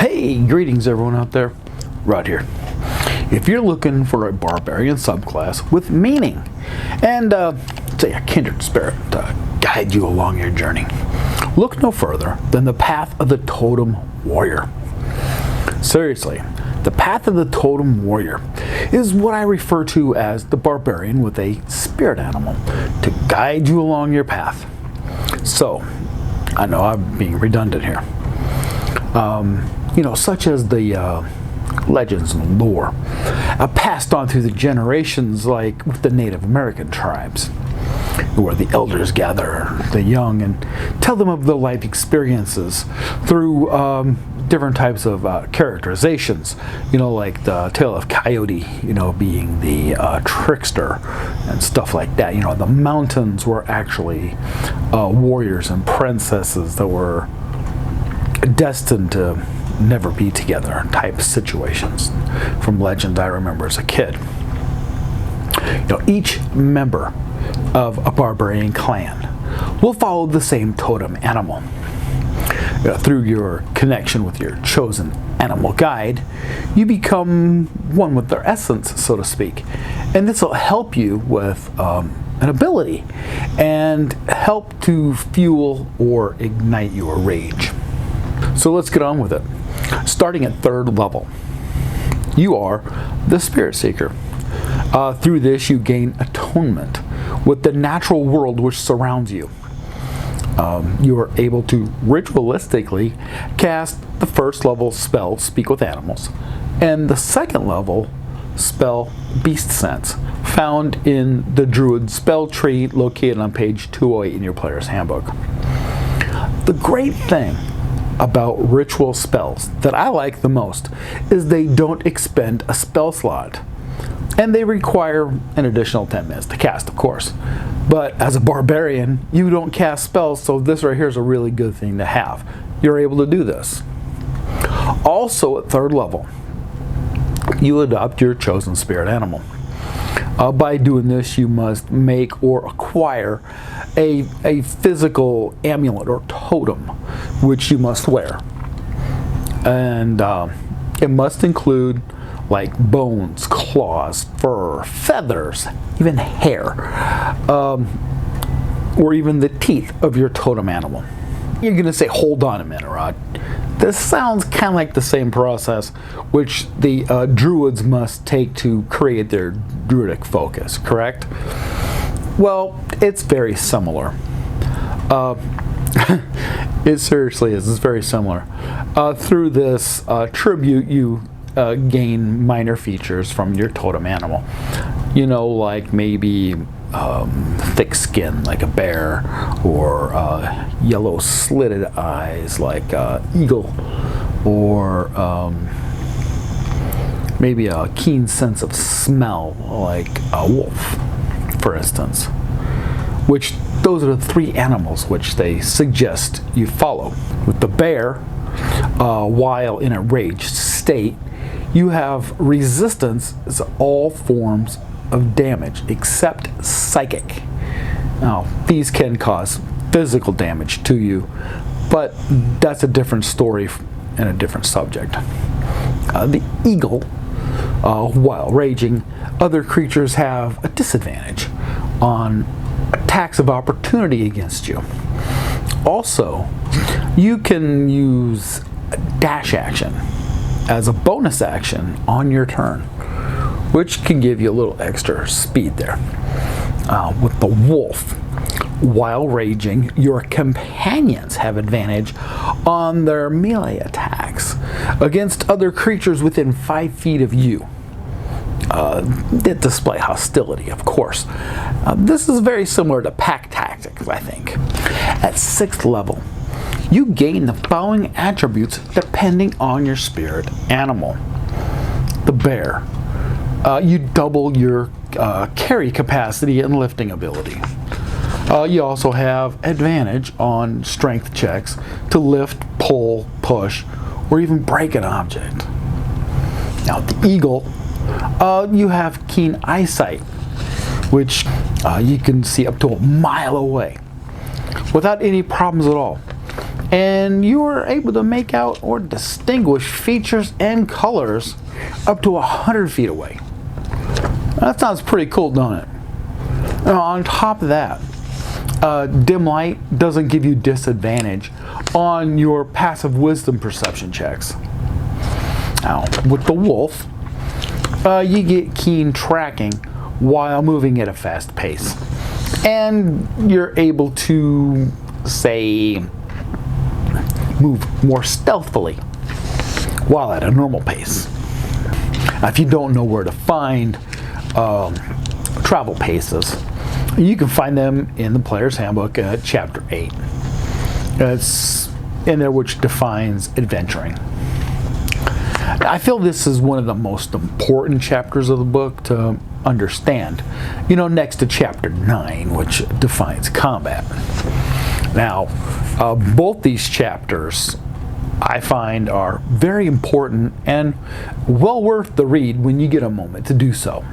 Hey, greetings everyone out there. Rod here. If you're looking for a barbarian subclass with meaning and say a kindred spirit to guide you along your journey, look no further than the path of the Totem Warrior. Seriously, the path of the Totem Warrior is what I refer to as the barbarian with a spirit animal to guide you along your path. So, I know I'm being redundant here. Such as the legends and lore passed on through the generations, like with the Native American tribes, where the elders gather the young and tell them of their life experiences through different types of characterizations, like the tale of Coyote, being the trickster and stuff like that. The mountains were actually warriors and princesses that were destined to never be together type situations from legends I remember as a kid. Each member of a barbarian clan will follow the same totem animal. Through your connection with your chosen animal guide, you become one with their essence, so to speak. And this will help you with an ability and help to fuel or ignite your rage. So let's get on with it. Starting at 3rd level, you are the Spiritseeker. Through this, you gain atonement with the natural world which surrounds you. You are able to ritualistically cast the 1st level spell, Speak with Animals, and the 2nd level spell, Beast Sense, found in the Druid spell tree located on page 208 in your player's handbook. The great thing about ritual spells that I like the most is they don't expend a spell slot, and they require an additional 10 minutes to cast, of course. But as a barbarian, you don't cast spells, so this right here is a really good thing to have. You're able to do this. Also at 3rd level, you adopt your chosen spirit animal. By doing this, you must make or acquire a physical amulet or totem, which you must wear. And it must include like bones, claws, fur, feathers, even hair, or even the teeth of your totem animal. You're going to say, hold on a minute, Rod. This sounds kind of like the same process which the druids must take to create their druidic focus, correct? Well, it's very similar. It seriously is. It's very similar. Through this tribute, you gain minor features from your totem animal. Like maybe thick skin like a bear, or yellow slitted eyes like eagle, or maybe a keen sense of smell like a wolf, for instance. Which those are the 3 animals which they suggest you follow. With the bear, while in a raged state, you have resistance to all forms of damage except psychic. Now, these can cause physical damage to you, but that's a different story and a different subject. The eagle, while raging, other creatures have a disadvantage on attacks of opportunity against you. Also, you can use a dash action as a bonus action on your turn, which can give you a little extra speed there. With the wolf, while raging, your companions have advantage on their melee attacks against other creatures within 5 feet of you. That display hostility, of course. This is very similar to pack tactics, I think. At 6th level, you gain the following attributes depending on your spirit animal. The bear. You double your carry capacity and lifting ability. You also have advantage on strength checks to lift, pull, push, or even break an object. Now, the eagle, you have keen eyesight, which you can see up to a mile away without any problems at all. and you are able to make out or distinguish features and colors up to 100 feet away. That sounds pretty cool, doesn't it? Now, on top of that, dim light doesn't give you disadvantage on your passive wisdom perception checks. Now, with the wolf, you get keen tracking while moving at a fast pace. And you're able to, say, move more stealthily while at a normal pace. Now, if you don't know where to find travel paces, you can find them in the Player's Handbook, Chapter 8. It's in there, which defines adventuring. I feel this is one of the most important chapters of the book to understand, you know, next to Chapter 9, which defines combat. Now, both these chapters I find are very important and well worth the read when you get a moment to do so.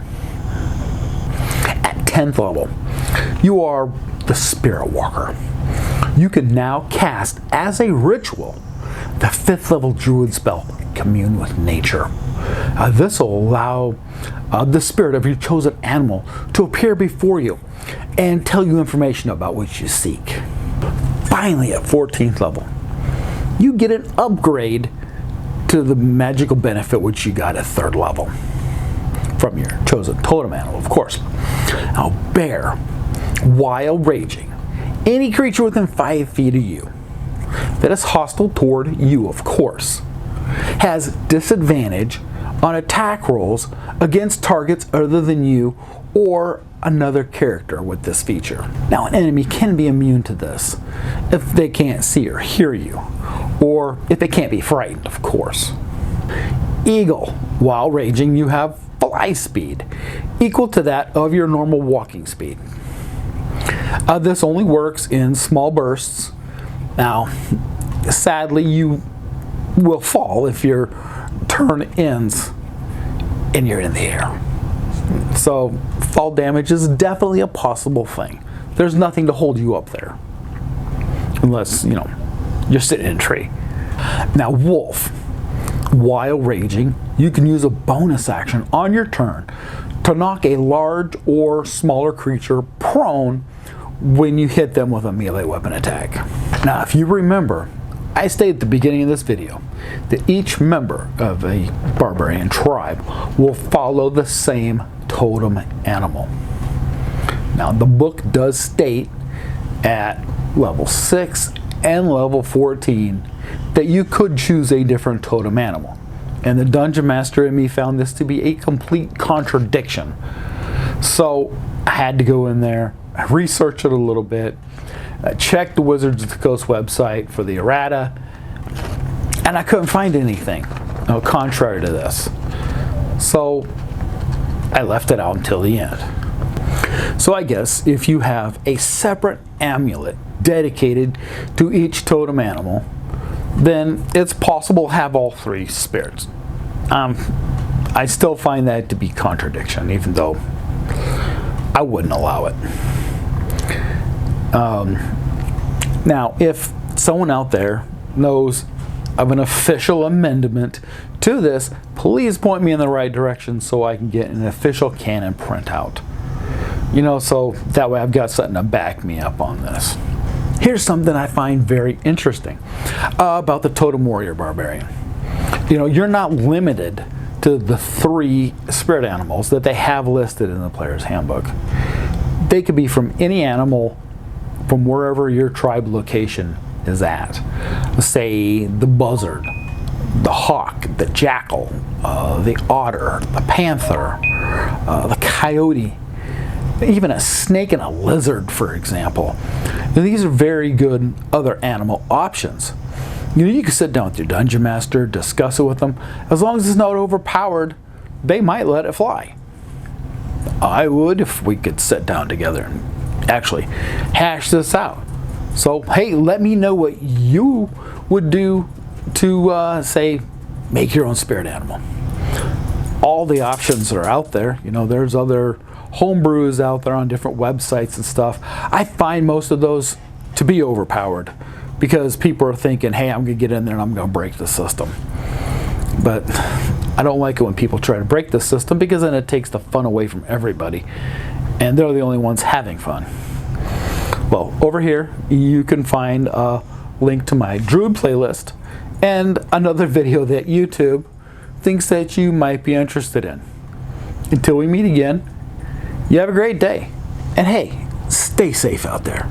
At 10th level, you are the Spirit Walker. You can now cast as a ritual the 5th level druid spell, Commune with Nature. This will allow the spirit of your chosen animal to appear before you and tell you information about what you seek. Finally, at 14th level, you get an upgrade to the magical benefit which you got at 3rd level from your chosen totem animal, of course. Now, Bear, while raging, any creature within 5 feet of you that is hostile toward you, of course, has disadvantage on attack rolls against targets other than you or another character with this feature. Now, an enemy can be immune to this if they can't see or hear you, or if they can't be frightened, of course. Eagle, while raging, you have fly speed equal to that of your normal walking speed. This only works in small bursts. Now, sadly, you will fall if your turn ends and you're in the air. So fall damage is definitely a possible thing. There's nothing to hold you up there unless, you know, you're sitting in a tree. Now, Wolf, while raging, you can use a bonus action on your turn to knock a large or smaller creature prone when you hit them with a melee weapon attack. Now, if you remember, I stated at the beginning of this video that each member of a barbarian tribe will follow the same totem animal. Now, the book does state at level 6 and level 14 that you could choose a different totem animal. And the Dungeon Master in me found this to be a complete contradiction. So I had to go in there, research it a little bit, check the Wizards of the Coast website for the errata, and I couldn't find anything contrary to this. So I left it out until the end. So I guess if you have a separate amulet dedicated to each totem animal, then it's possible to have all 3 spirits. I still find that to be contradiction, even though I wouldn't allow it. Now, if someone out there knows of an official amendment to this, please point me in the right direction so I can get an official canon printout. You know, so that way I've got something to back me up on this. Here's something I find very interesting about the Totem Warrior Barbarian. You know, you're not limited to the 3 spirit animals that they have listed in the Player's Handbook. They could be from any animal from wherever your tribe location is at. Say the buzzard, the hawk, the jackal, the otter, the panther, the coyote, even a snake and a lizard, for example. Now, these are very good other animal options. You know, you can sit down with your Dungeon Master, discuss it with them. As long as it's not overpowered, they might let it fly. I would if we could sit down together and actually hash this out. So, hey, let me know what you would do to, say, make your own spirit animal. All the options are out there. You know, there's other homebrews out there on different websites and stuff. I find most of those to be overpowered because people are thinking, hey, I'm going to get in there and I'm going to break the system. But I don't like it when people try to break the system, because then it takes the fun away from everybody, and they're the only ones having fun. Well, over here you can find a link to my Druid playlist and another video that YouTube thinks that you might be interested in. Until we meet again, you have a great day, and hey, stay safe out there.